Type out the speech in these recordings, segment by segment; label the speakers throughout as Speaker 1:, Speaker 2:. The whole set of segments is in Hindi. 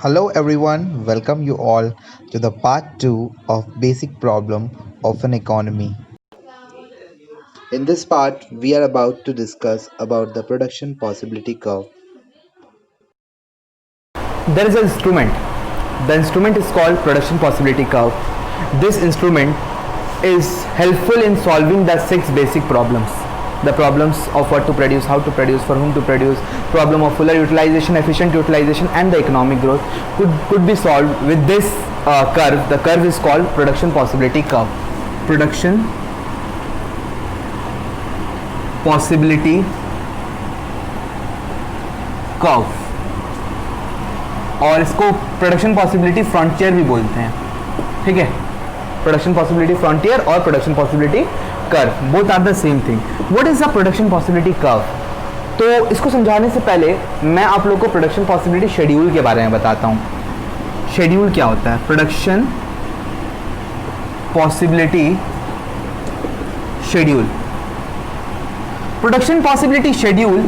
Speaker 1: Hello everyone, welcome you all to the part 2 of basic problem of an economy. In this part, we are about to discuss about the production possibility curve.
Speaker 2: There is an instrument. The instrument is called production possibility curve. This instrument is helpful in solving the six basic problems. The problems of what to produce, how to produce, for whom to produce, problem of fuller utilization, efficient utilization, and the economic growth could be solved with this curve. The curve is called production possibility curve. Production possibility curve, और इसको प्रोडक्शन पॉसिबिलिटी फ्रंटियर भी बोलते हैं. ठीक है, प्रोडक्शन पॉसिबिलिटी फ्रंटियर और production possibility curve, both are the same thing. What is the production possibility curve? तो इसको समझाने से पहले मैं आप लोगों को प्रोडक्शन पॉसिबिलिटी शेड्यूल के बारे में बताता हूँ. शेड्यूल क्या होता है? Production possibility schedule. Production possibility schedule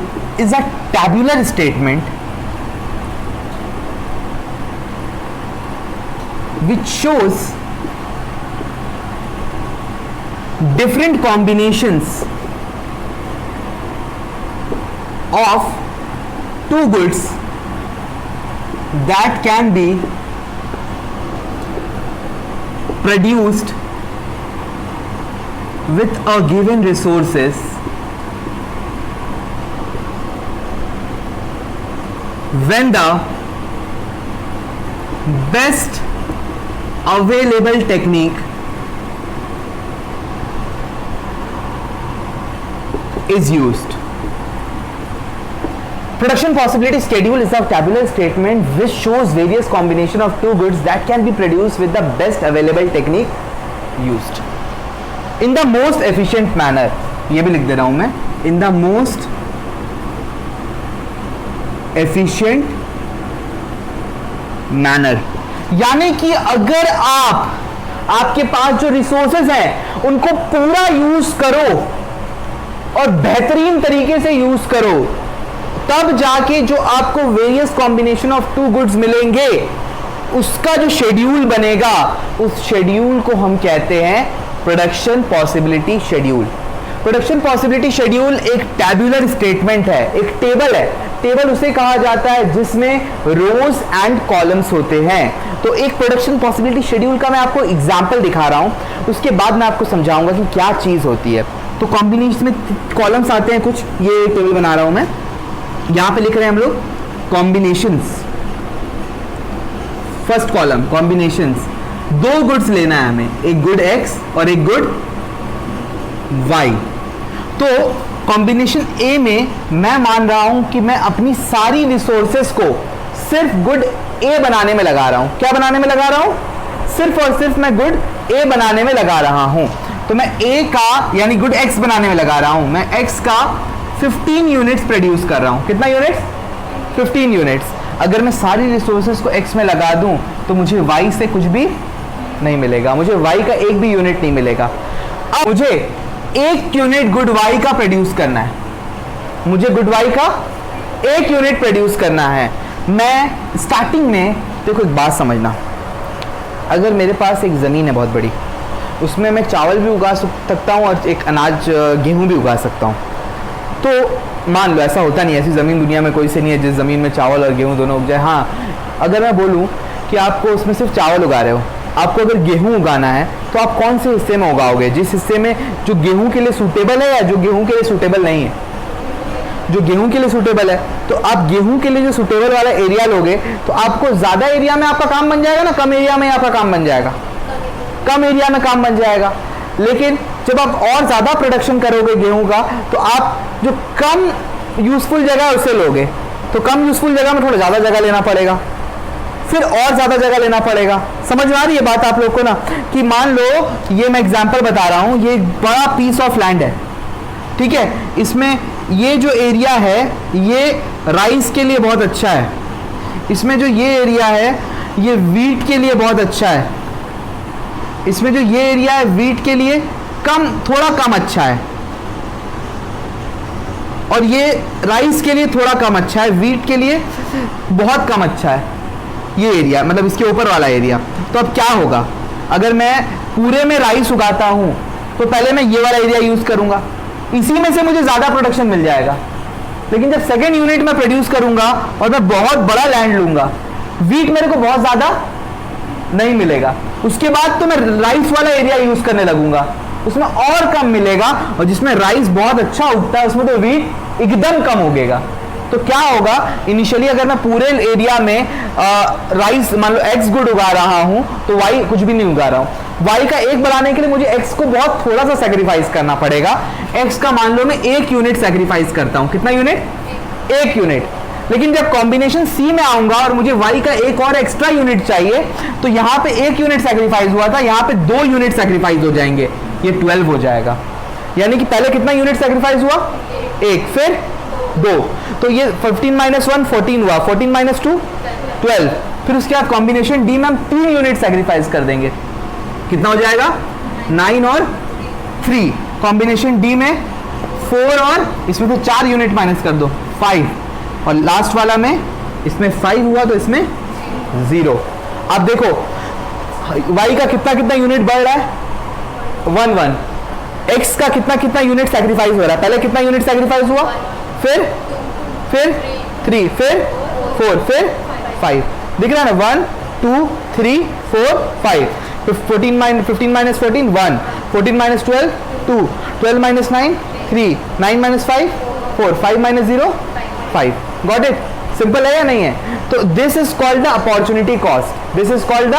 Speaker 2: is a tabular statement which shows different combinations of two goods that can be produced with a given resources when the best available technique is used. Production possibility schedule is a tabular statement which shows various combination of two goods that can be produced with the best available technique used in the most efficient manner. ये भी लिख दे रहा हूं मैं, in the most efficient manner. यानी कि अगर आपके पास जो रिसोर्सेज हैं उनको पूरा यूज करो और बेहतरीन तरीके से यूज करो, तब जाके जो आपको various combination of two goods मिलेंगे, उसका जो शेड्यूल बनेगा, उस शेड्यूल को हम कहते हैं production possibility schedule. Production possibility schedule एक टैबुलर स्टेटमेंट है, एक टेबल है. टेबल उसे कहा जाता है जिसमें रोज एंड कॉलम्स होते हैं. तो एक प्रोडक्शन पॉसिबिलिटी शेड्यूल का मैं आपको एग्जांपल दिखा रहा हूं, उसके बाद मैं आपको समझाऊंगा कि क्या चीज होती है. तो कॉम्बिनेशन में कॉलम्स आते हैं कुछ, ये टेबल बना रहा हूं मैं, यहां पे लिख रहे हैं हम लोग कॉम्बिनेशंस. फर्स्ट कॉलम कॉम्बिनेशंस, दो गुड्स लेना है हमें, एक गुड एक्स और एक गुड वाई. तो कॉम्बिनेशन ए में मैं मान रहा हूं कि मैं अपनी सारी रिसोर्सेस को सिर्फ गुड ए बनाने में लगा रहा हूं. क्या बनाने में लगा रहा हूं? सिर्फ और सिर्फ मैं गुड ए बनाने में लगा रहा हूं. तो मैं ए का यानी गुड एक्स बनाने में लगा रहा हूं. मैं एक्स का 15 यूनिट्स प्रोड्यूस कर रहा हूं. कितना यूनिट्स? 15 यूनिट्स. अगर मैं सारी रिसोर्सेस को एक्स में लगा दूं तो मुझे वाई से कुछ भी नहीं मिलेगा, मुझे वाई का एक भी यूनिट नहीं मिलेगा. अब मुझे एक यूनिट गुड वाई का प्रोड्यूस करना है, मुझे गुड वाई का एक यूनिट प्रोड्यूस करना है. मैं स्टार्टिंग में, देखो एक बात समझना, अगर मेरे पास एक ज़मीन है बहुत बड़ी, उसमें मैं चावल भी उगा सकता हूँ और एक अनाज गेहूँ भी उगा सकता हूँ. तो मान लो ऐसा होता नहीं, ऐसी ज़मीन दुनिया में कोई से नहीं है जिस ज़मीन में चावल और गेहूँ दोनों उग जाए. हाँ, अगर मैं बोलूँ कि आपको उसमें सिर्फ चावल उगा रहे हो, आपको अगर गेहूं उगाना है तो आप कौन से हिस्से में उगाओगे? जिस हिस्से में जो गेहूं के लिए सूटेबल है या जो गेहूं के लिए सूटेबल नहीं है? जो गेहूं के लिए सूटेबल है. तो आप गेहूं के लिए जो सूटेबल वाला एरिया लोगे तो आपको ज्यादा एरिया में आपका काम बन जाएगा ना, कम एरिया में आपका काम बन जाएगा? कम एरिया में काम बन जाएगा. लेकिन जब आप और ज्यादा प्रोडक्शन करोगे गेहूं का, तो आप जो कम यूजफुल जगह है उसे लोगे. तो कम यूजफुल जगह में थोड़ा ज्यादा जगह लेना पड़ेगा, फिर और ज्यादा जगह लेना पड़ेगा. समझ में आ रही है बात आप लोग को ना? कि मान लो ये मैं एग्जांपल बता रहा हूं, ये बड़ा पीस ऑफ लैंड है, ठीक है. इसमें ये जो एरिया है ये राइस के लिए बहुत अच्छा है. इसमें जो ये एरिया है ये वीट के लिए बहुत अच्छा है. इसमें जो ये एरिया है वीट के लिए थोड़ा कम अच्छा है. और ये राइस के लिए थोड़ा कम अच्छा है, वीट के लिए बहुत कम अच्छा है. ये एरिया, मतलब इसके ऊपर वाला एरिया। तो अब क्या होगा, अगर मैं पूरे में राइस उगाता हूं तो पहले मैं ये वाला एरिया यूज करूंगा, इसी में से मुझे ज्यादा प्रोडक्शन मिल जाएगा। लेकिन जब सेकेंड यूनिट में प्रोड्यूस करूंगा और मैं बहुत बड़ा लैंड लूंगा, वीट मेरे को बहुत ज्यादा नहीं मिलेगा, उसके बाद तो मैं राइस वाला एरिया यूज करने लगूंगा, उसमें और कम मिलेगा, और जिसमें राइस बहुत अच्छा उगता है उसमें तो वीट एकदम कम उगेगा। तो क्या होगा, इनिशियली अगर मैं पूरे एरिया में राइस मान लो एक्स गुड उगा रहा हूं तो वाई कुछ भी नहीं उगा रहा हूं। वाई का एक बढ़ाने के लिए मुझे एक्स को बहुत थोड़ा सा सेक्रीफाइस करना पड़ेगा। एक्स का मान लो मैं 1 यूनिट सेक्रीफाइस करता हूं, कितना यूनिट, 1 यूनिट। लेकिन जब कॉम्बिनेशन सी में आऊंगा और मुझे वाई का एक और एक्स्ट्रा यूनिट चाहिए, तो यहां पे 1 यूनिट सेक्रीफाइस हुआ था, यहां पे 2 यूनिट सेक्रीफाइस हो जाएंगे, ये 12 हो जाएगा। यानी कि पहले कितना यूनिट सेक्रीफाइस हुआ, 1, फिर 2, तो ये 15 माइनस 1 14 हुआ, 14 माइनस 2 12, फिर उसके बाद कॉम्बिनेशन डी में हम 3 यूनिट सेक्रीफाइस कर देंगे, कितना हो जाएगा 9 और 3। कॉम्बिनेशन डी में 4 और इसमें तो 4 यूनिट माइनस कर दो 5, और लास्ट वाला में इसमें 5 हुआ तो इसमें 0। अब देखो y का कितना कितना यूनिट बढ़ रहा है, 1 1। x का कितना कितना यूनिट सेक्रीफाइस हो रहा है, पहले कितना यूनिट सेक्रीफाइस हुआ, फिर 3, फिर 4, फिर 5, दिख रहा है ना, 1 2 3 4 5। 15 minus 14 1, 14 minus 12 2, 12 minus 9 3, 9 minus 5 4, 5 minus 0 5। Got it, simple है या नहीं है। तो this is called the opportunity cost, this is called the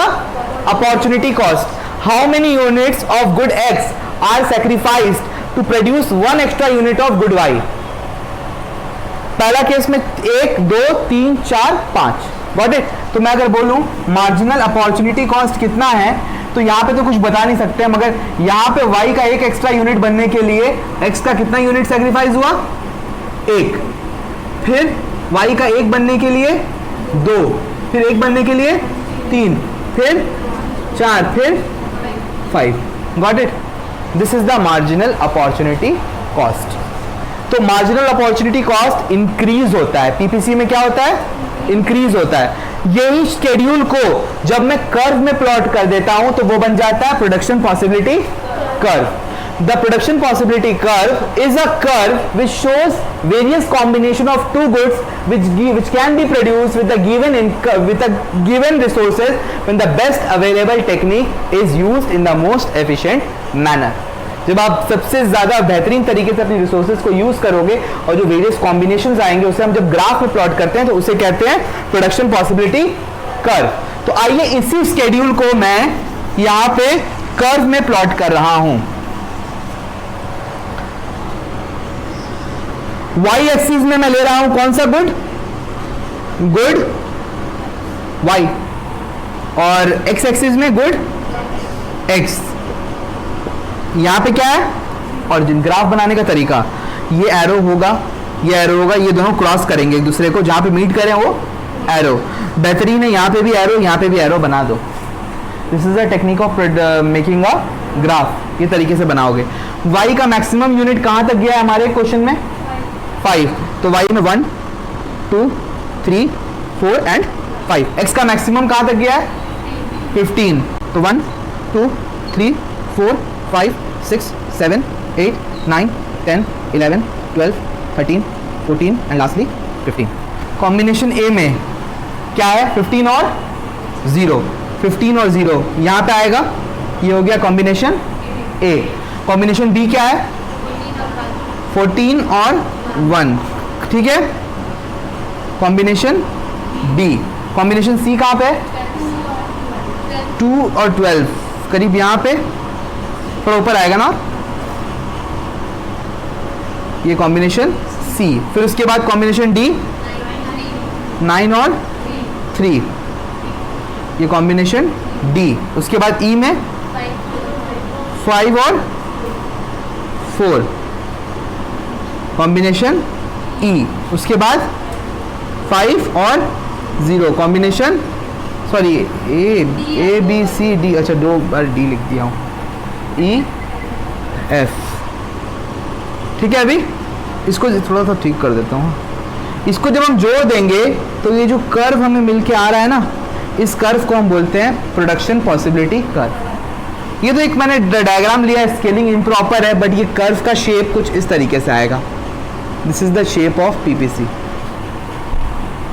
Speaker 2: opportunity cost. How many units of good X are sacrificed to produce 1 extra unit of good Y. पहला केस में 1 2 3 4 5। Got it. तो मैं अगर बोलूं मार्जिनल अपॉर्चुनिटी कॉस्ट कितना है, तो यहाँ पे तो कुछ बता नहीं सकते, मगर यहाँ पे y का एक एक्स्ट्रा यूनिट बनने के लिए x का कितना यूनिट सेक्रीफाइस हुआ, 1, फिर y का 1 बनने के लिए 2, फिर 1 बनने के लिए 3, फिर 4, फिर 5। Got it. This is the marginal opportunity cost. तो मार्जिनल अपॉर्चुनिटी कॉस्ट इंक्रीज होता है, पीपीसी में क्या होता है, इंक्रीज होता है। यही शेड्यूल को जब मैं कर्व में प्लॉट कर देता हूं तो वो बन जाता है production possibility curve. The production possibility curve is a curve which shows various combination of two goods which can be produced with a given resources when the best available technique is used in the most efficient manner। जब आप सबसे ज्यादा बेहतरीन तरीके से अपनी रिसोर्सेज को यूज करोगे और जो वेरियस कॉम्बिनेशंस आएंगे उसे हम जब ग्राफ में प्लॉट करते हैं तो उसे कहते हैं प्रोडक्शन पॉसिबिलिटी कर्व। तो आइए इसी स्केड्यूल को मैं यहां पे कर्व में प्लॉट कर रहा हूं। y एक्सिस में मैं ले रहा हूं कौन सा गुड, गुड y, और x एक्सिस में गुड x। यहां पे क्या है, और ग्राफ बनाने का तरीका, ये एरो होगा, ये एरो होगा, ये दोनों क्रॉस करेंगे एक दूसरे को, जहां पे मीट करें वो एरो। बेहतरीन है, यहां पे भी एरो, यहां पे भी एरो बना दो। This is a technique of making a graph, ये तरीके से बनाओगे। y का मैक्सिमम यूनिट कहां तक गया है हमारे क्वेश्चन में, 5, तो y में 1 2 3 4 एंड 5। x का मैक्सिमम कहां तक गया है, 15, तो 1 2 3 4 5 6 7 8 9 10 11 12 13 14 एंड लास्टली 15। कॉम्बिनेशन ए में क्या है, 15 और 0, 15 और 0 यहां पे आएगा, ये हो गया कॉम्बिनेशन ए। कॉम्बिनेशन बी क्या है, 14 और 1, ठीक है। Combination B. कॉम्बिनेशन सी कहां पे, 2 और 12 करीब यहां पे, थोड़ा ऊपर आएगा ना, ये कॉम्बिनेशन सी। फिर उसके बाद कॉम्बिनेशन डी, 9 और 3, ये कॉम्बिनेशन डी। उसके बाद ई में 5 और 4, कॉम्बिनेशन ई। उसके बाद 5 और 0, combination, sorry A B C D, अच्छा 2 बार डी लिख दिया हूं, ई एफ, ठीक है। अभी इसको थोड़ा सा ठीक कर देता हूँ। इसको जब हम जोड़ देंगे तो ये जो कर्व हमें मिलके आ रहा है ना, इस कर्व को हम बोलते हैं प्रोडक्शन पॉसिबिलिटी कर्व। ये तो एक मैंने डायग्राम लिया है, स्केलिंग इम्प्रॉपर है, बट ये कर्व का शेप कुछ इस तरीके से आएगा। This is the shape of PPC,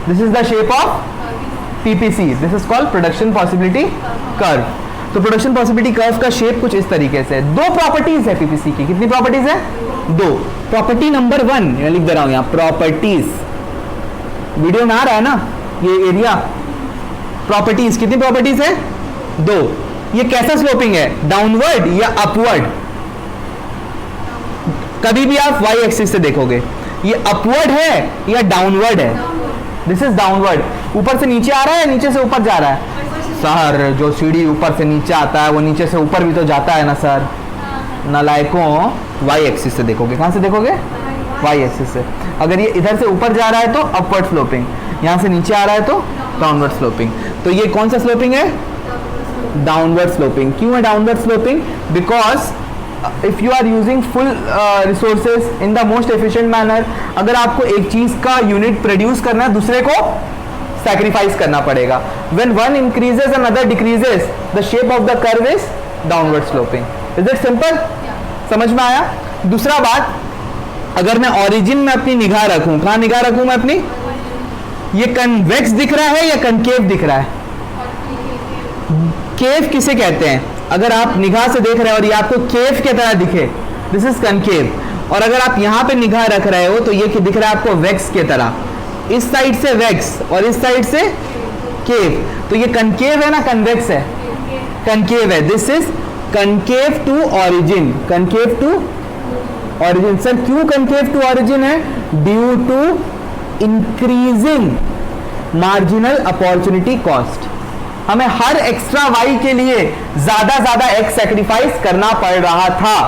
Speaker 2: this is the shape of PPC, this is called production possibility curve. तो प्रोडक्शन पॉसिबिलिटी कर्व का शेप कुछ इस तरीके से। दो प्रॉपर्टीज है पीपीसी की, कितनी प्रॉपर्टीज है? दो। प्रॉपर्टी नंबर 1 मैं लिख दे रहा हूं यहां, प्रॉपर्टीज, वीडियो में आ रहा है ना ये एरिया। प्रॉपर्टीज, कितनी प्रॉपर्टीज है? दो। ये कैसा स्लोपिंग है, डाउनवर्ड या अपवर्ड? कभी भी आप वाई एक्सिस से देखोगे ये अपवर्ड है या डाउनवर्ड है? This is downward. ऊपर से नीचे आ रहा है, नीचे से ऊपर जा रहा है? सर जो सीढ़ी ऊपर से नीचे आता है वो नीचे से ऊपर भी तो जाता है ना सर। नालायकों, वाई एक्सिस से देखोगे। कहां से देखोगे? वाई एक्सिस से। अगर ये इधर से ऊपर जा रहा है तो अपवर्ड स्लोपिंग, यहां से नीचे आ रहा है तो डाउनवर्ड स्लोपिंग। तो ये कौन सा स्लोपिंग है? Downward sloping. क्यों है downward sloping? Because if you are using full resources in the most efficient manner, अगर आपको एक चीज का यूनिट प्रोड्यूस करना है दूसरे को सैक्रिफाइस करना पड़ेगा। When one increases and other decreases, the shape of the curve is downward sloping. Is it simple? समझ में आया? दूसरा बात, अगर मैं ओरिजिन में अपनी निगाह रखूं, कहां निगाह रखूं मैं अपनी? ये कन्वेक्स दिख रहा है या कनकेव दिख रहा है? केव किसे कहते हैं? अगर आप निगाह से देख रहे हो और ये आपको केव की तरह दिखे, दिस इज कनकेव। और अगर आप यहां पे निगाह रख रहे हो तो ये दिख रहा है आपको वेक्स की तरह। इस साइड से वेक्स और इस साइड से केव, तो ये कनकेव है ना कन्वेक्स है? कनकेव है। This is concave to origin, concave to origin. Sir क्यों कनकेव टू ऑरिजिन है? Due to increasing marginal opportunity cost. हमें हर एक्स्ट्रा वाई के लिए ज्यादा एक्स सैक्रिफाइस करना पड़ रहा था।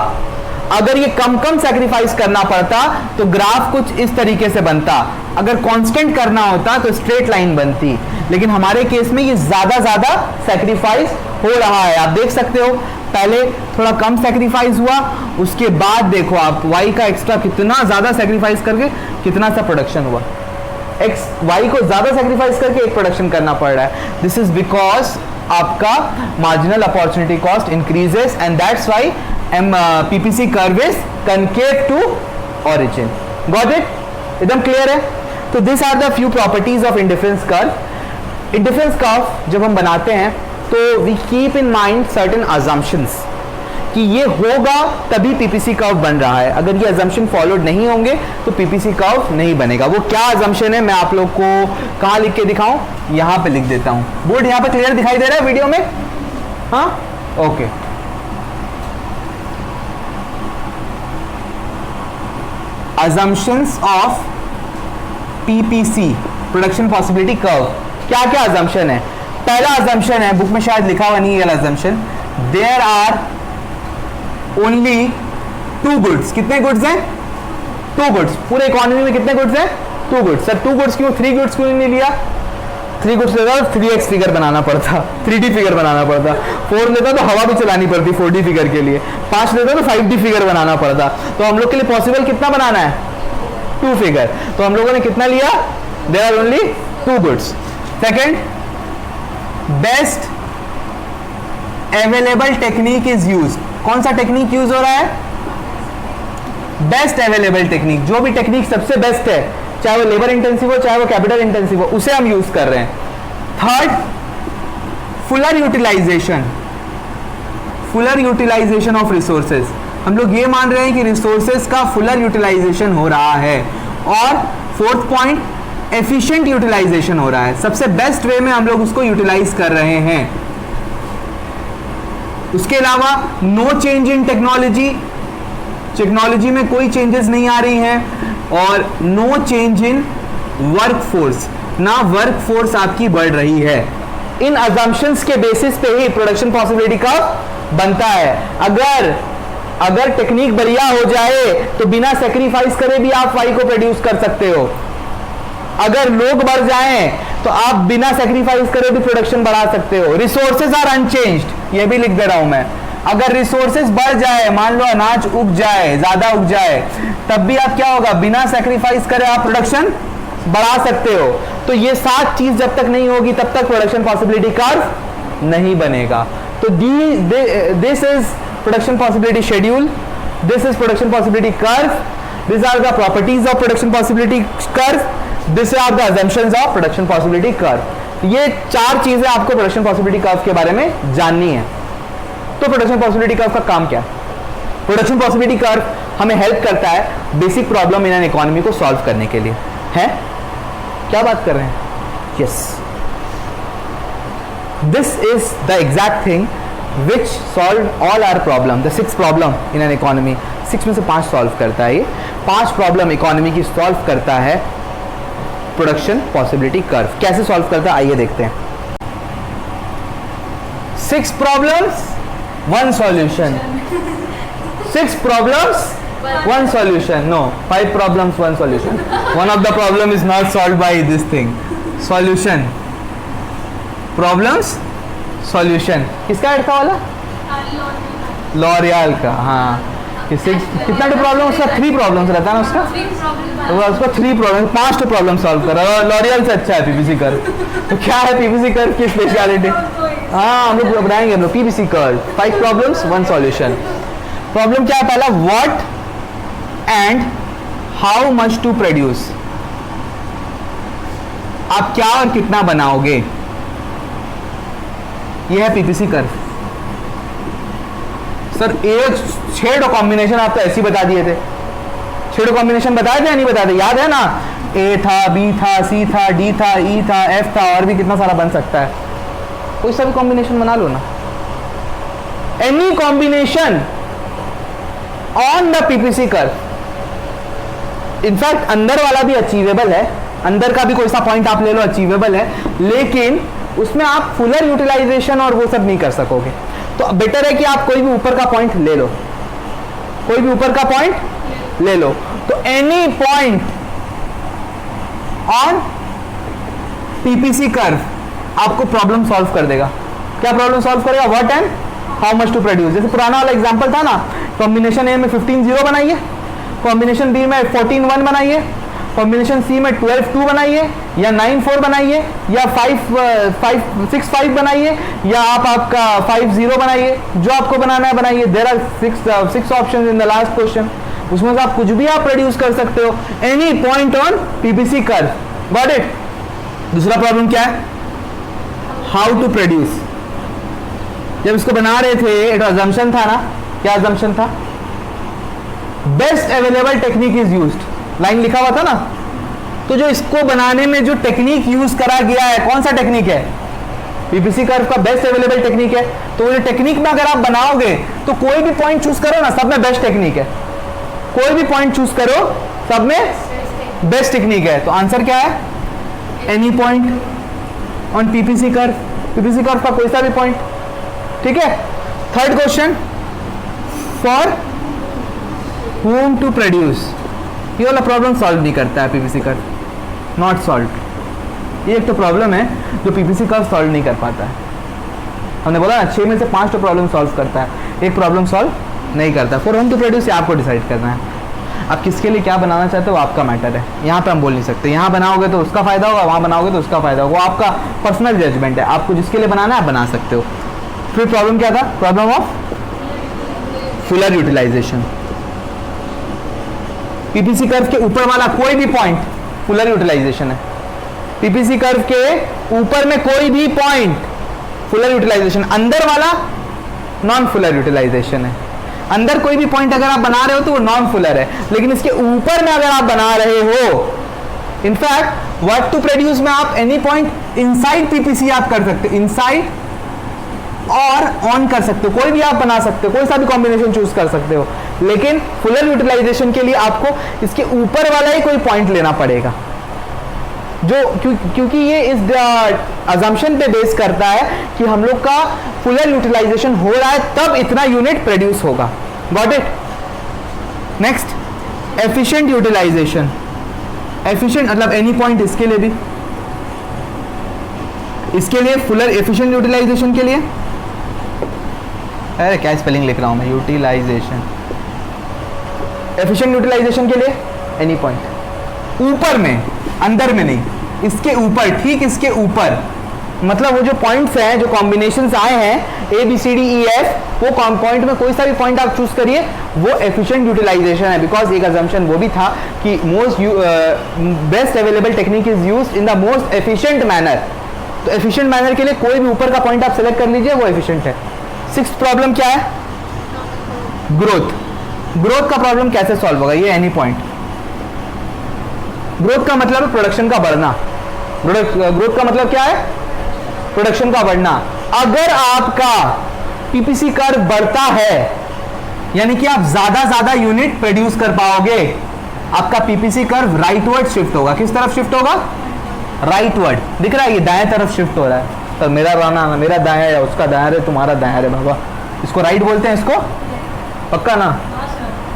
Speaker 2: अगर ये कम सैक्रिफाइस करना पड़ता तो ग्राफ कुछ इस तरीके से बनता। अगर कांस्टेंट करना होता तो स्ट्रेट लाइन बनती, लेकिन हमारे केस में ये ज्यादा सैक्रिफाइस हो रहा है। आप देख सकते हो पहले थोड़ा कम सैक्रिफाइस हुआ, उसके बाद देखो आप वाई का एक्स्ट्रा कितना ज्यादा सैक्रिफाइस करके कितना सा प्रोडक्शन हुआ। एक्स वाई को ज्यादा सैक्रिफाइस करके एक प्रोडक्शन करना पड़ रहा है। दिस इज बिकॉज आपका marginal opportunity cost increases and that's why PPC curve is concave to origin. Got it? एकदम क्लियर है? तो this are the few properties of indifference curve. Indifference curve जब हम बनाते हैं तो we keep in mind certain assumptions कि ये होगा तभी पीपीसी कर्व बन रहा है। अगर ये अजम्पशन फॉलोड नहीं होंगे तो पीपीसी कर्व नहीं बनेगा। वो क्या अजम्पशन है मैं आप लोग को कहां लिख के दिखाऊं? यहां पे लिख देता हूं। बोर्ड यहां पे क्लियर दिखाई दे रहा है वीडियो में? हाँ, okay. assumptions of PPC production possibility curve. क्या क्या assumption है? पहला assumption है, बुक में शायद लिखा हुआ नहीं है ये assumption, there are only 2 goods। कितने गुड्स हैं? 2 गुड्स। पूरे इकोनॉमी में कितने गुड्स हैं? 2 गुड्स। सर 2 गुड्स क्यों, 3 गुड्स क्यों नहीं लिया? 3 गुड्स लेता तो 3x फिगर बनाना पड़ता, 3D फिगर बनाना पड़ता। 4 लेता तो हवा भी चलानी पड़ती 4D फिगर के लिए। 5 लेता तो 5D फिगर बनाना पड़ता। तो हम लोग के लिए पॉसिबल कितना बनाना है? 2 फिगर। तो हम लोगों ने कितना लिया? There are only 2 goods. Second, best available technique is use. कौन सा टेक्निक यूज हो रहा है? Best available technique. जो भी टेक्निक सबसे बेस्ट है, चाहे वो लेबर इंटेंसिव हो चाहे वो कैपिटल इंटेंसिव हो, उसे हम यूज कर रहे हैं। Third, fuller utilization, fuller utilization of resources. हम लोग ये मान रहे हैं कि रिसोर्सेज का फुलर यूटिलाइजेशन हो रहा है। और फोर्थ पॉइंट, एफिशिएंट यूटिलाइजेशन हो रहा है। सबसे बेस्ट वे में हम लोग उसको यूटिलाइज कर रहे हैं। उसके अलावा no change in technology, technology में कोई चेंजेस नहीं आ रही हैं। और नो चेंज इन वर्कफोर्स, ना वर्कफोर्स आपकी बढ़ रही है। इन अजम्पशंस के बेसिस पे ही प्रोडक्शन पॉसिबिलिटी का बनता है। अगर टेक्निक बढ़िया हो जाए तो बिना सेक्रीफाइस करे भी आप वाई को प्रोड्यूस कर सकते हो। अगर लोग बढ़ जाएं तो आप बिना सेक्रीफाइस करे भी प्रोडक्शन बढ़ा सकते हो। रिसोर्सेज आर अनचेंज्ड, ये भी लिख दे रहा हूं मैं। अगर रिसोर्सेज बढ़ जाए, मान लो अनाज उग जाए, ज्यादा उग जाए, तब भी आप क्या होगा, बिना सेक्रीफाइस करे आप प्रोडक्शन बढ़ा सकते हो। तो ये 7 चीज जब तक नहीं होगी तब तक प्रोडक्शन पॉसिबिलिटी कर्व नहीं बनेगा। तो this is production possibility schedule, this is production possibility curve, this are the properties of production possibility curve, this are the assumptions of production possibility curve. ये 4 चीजें आपको प्रोडक्शन पॉसिबिलिटी कर्व के बारे में जाननी है। तो प्रोडक्शन पॉसिबिलिटी कर्व का काम क्या है? प्रोडक्शन पॉसिबिलिटी कर्व हमें हेल्प करता है basic problem in an economy को सॉल्व करने के लिए। है क्या बात कर रहे हैं? Yes, this is the exact thing which solve all our problem, the 6 problem in an economy. 6 में से 5 सॉल्व करता है। ये 5 प्रॉब्लम इकोनॉमी की सॉल्व करता है प्रोडक्शन पॉसिबिलिटी कर्व। कैसे सॉल्व करता है आइए देखते हैं। 6 problems 1 solution, 6 problems 1 solution, no, 5 problems 1 solution. One of the problem is not solved by this thing. Solution, problems, solution. किसका ऐड था वाला? लॉरियल का। हाँ, कितना प्रॉब्लम उसका? 3 प्रॉब्लम्स रहता है ना उसका, तो उसका 3 प्रॉब्लम 5 प्रॉब्लम सॉल्व कर रहा है। लॉरियल से अच्छा है पीपीसी कर्व। तो क्या है पीपीसी कर्व की स्पेशलिटी? हाँ, हम लोग बनाएंगे हम लोग PPC curve, 5 problems 1 solution. Problem क्या है पहला? What and how much to produce. आप क्या और कितना बनाओगे, यह है पीपीसी कर्व। सर एक शेड कॉम्बिनेशन आप तो ऐसे ही बता दिए थे। शेड कॉम्बिनेशन बताए थे या नहीं बताए थे? याद है ना? ए था, बी था, सी था, डी था, ई था, एफ था, और भी कितना सारा बन सकता है। कोई सा भी कॉम्बिनेशन बना लो ना, any combination on the PPC curve. In fact अंदर वाला भी अचीवेबल है, अंदर का भी कोई सा पॉइंट आप ले लो अचीवेबल है, लेकिन उसमें आप फुलर यूटिलाइजेशन और वो सब नहीं कर सकोगे। तो बेटर है कि आप कोई भी ऊपर का पॉइंट ले लो, कोई भी ऊपर का पॉइंट ले लो। तो any point on PPC curve आपको प्रॉब्लम सॉल्व कर देगा। क्या प्रॉब्लम सॉल्व करेगा? What and how much to produce. जैसे पुराना वाला एग्जांपल था ना, कॉम्बिनेशन ए में 15 0 बनाइए, कॉम्बिनेशन बी में 14 1 बनाइए, कॉम्बिनेशन सी में 12 2 बनाइए, या 9 4 बनाइए, या 6 5 बनाइए, या आप आपका 5 0 बनाइए। जो आपको बनाना है बनाइए। There are 6 options in the last question, उसमें से आप कुछ भी आप प्रोड्यूस कर सकते हो। Any point on PPC curve. Got it? दूसरा प्रॉब्लम क्या है? How to produce. जब इसको बना रहे थे एक अजम्पशन था ना, क्या अजम्पशन था? Best available technique is used, line लिखा हुआ था ना। तो जो इसको बनाने में जो टेक्निक यूज करा गया है, कौन सा टेक्निक है? पीपीसी कर्व का बेस्ट अवेलेबल टेक्निक है। तो वो टेक्निक में अगर आप बनाओगे तो कोई भी पॉइंट चूज करो ना, सब में बेस्ट टेक्निक है। कोई भी पॉइंट चूज करो, सब में बेस्ट टेक्निक है। तो आंसर क्या है? Any point on PPC curve, PPC curve का कोई सा भी पॉइंट। ठीक है। Third question, for whom to produce. ये वाला प्रॉब्लम सॉल्व नहीं करता है पीपीसी कर्व, नॉट सॉल्व। ये एक तो प्रॉब्लम है जो पीपीसी कर्व सॉल्व नहीं कर पाता है। हमने बोला ना 6 में से 5 तो प्रॉब्लम सॉल्व करता है, एक प्रॉब्लम सॉल्व नहीं करता। फॉर होम टू प्रोड्यूस ये आपको डिसाइड करना है, आप किसके लिए क्या बनाना चाहते हो, आपका मैटर है। यहाँ पे हम बोल नहीं सकते, यहाँ बनाओगे तो उसका फायदा होगा, वहाँ बनाओगे तो उसका फायदा होगा। वो आपका पर्सनल जजमेंट है, आपको जिसके लिए बनाना है आप बना सकते हो। फिर प्रॉब्लम क्या था? Problem of fuller utilization. PPC curve के ऊपर वाला कोई भी पॉइंट फुलर यूटिलाइजेशन है। पीपीसी कर्व के ऊपर में कोई भी पॉइंट फुलर यूटिलाइजेशन, अंदर वाला नॉन फुलर यूटिलाइजेशन है। अंदर कोई भी पॉइंट अगर आप बना रहे हो तो वो नॉन फुलर है, लेकिन इसके ऊपर में अगर आप बना रहे हो, इनफैक्ट व्हाट टू प्रोड्यूस में आप एनी पॉइंट इनसाइड पीपीसी आप कर सकते हो, इनसाइड और ऑन कर सकते हो, कोई भी आप बना सकते हो, कोई सा भी कॉम्बिनेशन चूज कर सकते हो। लेकिन फुलर यूटिलाइजेशन के लिए आपको इसके ऊपर वाला ही कोई पॉइंट लेना पड़ेगा, जो क्योंकि ये इस अजम्पशन पे बेस करता है कि हम लोग का फुलर यूटिलाइजेशन हो रहा है तब इतना यूनिट प्रोड्यूस होगा। Got it? Next, efficient utilization. Efficient मतलब एनी पॉइंट, इसके लिए भी, इसके लिए फुलर एफिशिएंट यूटिलाइजेशन के लिए, अरे क्या स्पेलिंग लिख रहा हूं मैं, यूटिलाइजेशन, एफिशिएंट यूटिलाइजेशन के लिए एनी पॉइंट ऊपर में अंदर में नहीं, इसके ऊपर, ठीक इसके ऊपर, मतलब वो जो पॉइंट्स हैं, जो कॉम्बिनेशंस आए हैं A B C D E F, वो पॉइंट में कोई सा भी पॉइंट आप चूज करिए, वो एफिशिएंट यूटिलाइजेशन है। बिकॉज एक अजम्पशन वो भी था कि best available technique is used in the most efficient manner. तो एफिशिएंट मैनर के लिए कोई भी ऊपर का पॉइंट आप सेलेक्ट कर लीजिए, वो एफिशिएंट है। 6th प्रॉब्लम क्या है? ग्रोथ। ग्रोथ का प्रॉब्लम कैसे सॉल्व होगा? ये एनी पॉइंट। ग्रोथ का मतलब है प्रोडक्शन का बढ़ना। ग्रोथ का मतलब क्या है? प्रोडक्शन का बढ़ना। अगर आपका पीपीसी कर्व बढ़ता है, यानी कि आप ज्यादा यूनिट प्रोड्यूस कर पाओगे, आपका पीपीसी कर्व राइटवर्ड शिफ्ट होगा। किस तरफ शिफ्ट होगा? राइटवर्ड। दिख रहा है ये दाएं तरफ शिफ्ट हो रहा है। तो मेरा दाएं है, उसका दाएं है, तुम्हारा दाएं है बाबा। इसको राइट बोलते हैं, इसको पक्का ना?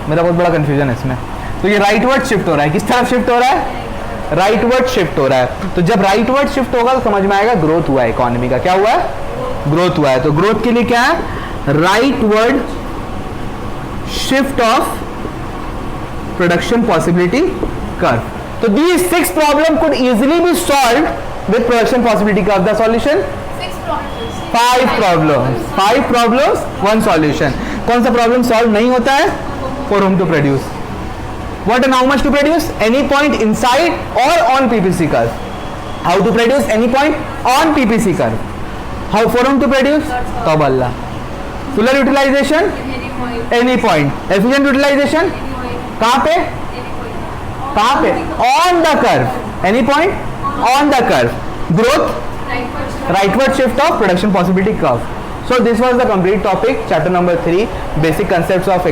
Speaker 2: मेरा बहुत बड़ा कंफ्यूजन है इसमें। तो ये राइटवर्ड शिफ्ट हो रहा है। किस तरफ शिफ्ट हो रहा है? राइटवर्ड शिफ्ट हो रहा है। तो जब राइटवर्ड शिफ्ट होगा तो समझ में आएगा ग्रोथ हुआ है इकोनॉमी का। क्या हुआ है? ग्रोथ हुआ है। तो ग्रोथ के लिए क्या है? Rightward shift of production possibility curve. तो these 6 problem could easily be solved with production possibility curve. The solution? 5 problems. 5 problems, 1 solution. कौन सा प्रॉब्लम सॉल्व नहीं होता है? For whom to produce? What and how much to produce? Any point inside or on PPC curve. How to produce? Any point on PPC curve. How for whom to produce? Tawalla. Fuller utilization? Any point. Efficient utilization? कहाँ पे? कहाँ पे? On the curve. Any point? On the curve. Growth? Rightward shift of production possibility curve. So this was the complete topic, chapter number 3, basic concepts of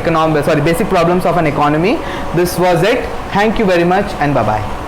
Speaker 2: basic problems of an economy. This was it. Thank you very much and bye bye.